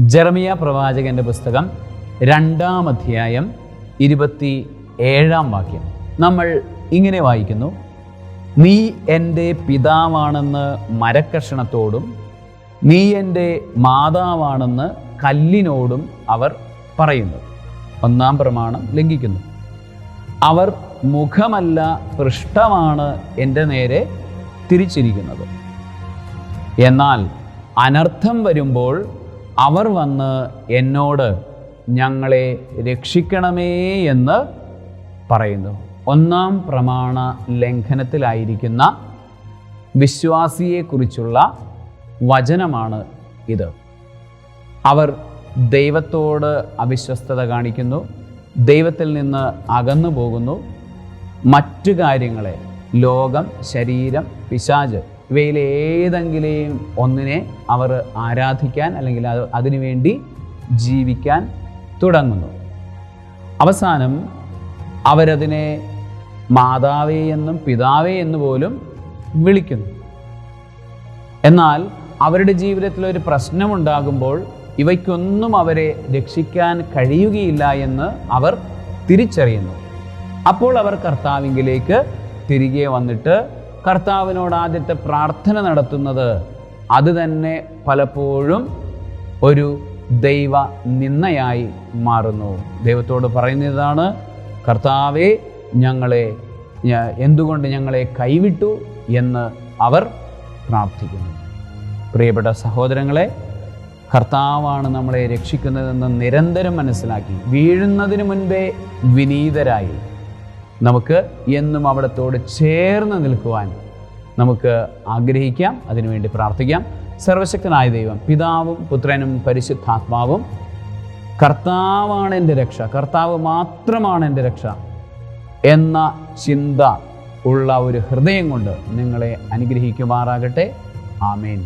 ജെറമിയ പ്രവാചകന്റെ പുസ്തകം 2-ാം അധ്യായം 27-ാം വാക്യം നമ്മൾ ഇങ്ങനെ വായിക്കുന്നു: നീ എൻ്റെ പിതാവാണെന്ന് മരക്കഷണത്തോടും നീ എൻ്റെ മാതാവാണെന്ന് കല്ലിനോടും അവർ പറയുന്നു. 1-ാം പ്രമാണം ലംഘിക്കുന്നു. അവർ മുഖമല്ല പൃഷ്ഠമാണ് എൻ്റെ നേരെ തിരിച്ചിരിക്കുന്നത്. എന്നാൽ അനർത്ഥം വരുമ്പോൾ അവർ വന്ന് എന്നോട് ഞങ്ങളെ രക്ഷിക്കണമേ എന്ന് പറയുന്നു. 1-ാം പ്രമാണ ലംഘനത്തിലായിരിക്കുന്ന വിശ്വാസിയെക്കുറിച്ചുള്ള വചനമാണ് ഇത്. അവർ ദൈവത്തോട് അവിശ്വസ്തത കാണിക്കുന്നു, ദൈവത്തിൽ നിന്ന് അകന്നു പോകുന്നു. മറ്റു കാര്യങ്ങളെ, ലോകം, ശരീരം, പിശാച്, ഇവയിലേതെങ്കിലും ഒന്നിനെ അവർ ആരാധിക്കാൻ അല്ലെങ്കിൽ അതിനുവേണ്ടി ജീവിക്കാൻ തുടങ്ങുന്നു. അവസാനം അവരതിനെ മാതാവേ എന്നും പിതാവേ എന്ന് പോലും വിളിക്കുന്നു. എന്നാൽ അവരുടെ ജീവിതത്തിൽ ഒരു പ്രശ്നമുണ്ടാകുമ്പോൾ ഇവയ്ക്കൊന്നും അവരെ രക്ഷിക്കാൻ കഴിയുകയില്ല എന്ന് അവർ തിരിച്ചറിയുന്നു. അപ്പോൾ അവർ കർത്താവിങ്കിലേക്ക് തിരികെ വന്നിട്ട് കർത്താവിനോട് ആദ്യത്തെ പ്രാർത്ഥന നടത്തുന്നത് അത് തന്നെ പലപ്പോഴും ഒരു ദൈവ നിന്ദയായി മാറുന്നു. ദൈവത്തോട് പറയുന്നതാണ്: കർത്താവേ, എന്തുകൊണ്ട് ഞങ്ങളെ കൈവിട്ടു എന്ന് അവർ പ്രാർത്ഥിക്കുന്നു. പ്രിയപ്പെട്ട സഹോദരങ്ങളെ, കർത്താവാണ് നമ്മളെ രക്ഷിക്കുന്നതെന്ന് നിരന്തരം മനസ്സിലാക്കി വീഴുന്നതിന് മുൻപേ വിനീതരായി നമുക്ക് എന്നും അവിടത്തോട് ചേർന്ന് നിൽക്കുവാൻ നമുക്ക് ആഗ്രഹിക്കാം. അതിനുവേണ്ടി പ്രാർത്ഥിക്കാം. സർവശക്തനായ ദൈവം, പിതാവും പുത്രനും പരിശുദ്ധാത്മാവും, കർത്താവാണ് എൻ്റെ രക്ഷ, കർത്താവ് മാത്രമാണ് എൻ്റെ രക്ഷ എന്ന ചിന്ത ഉള്ള ഒരു ഹൃദയം കൊണ്ട് നിങ്ങളെ അനുഗ്രഹിക്കുമാറാകട്ടെ. ആമേൻ.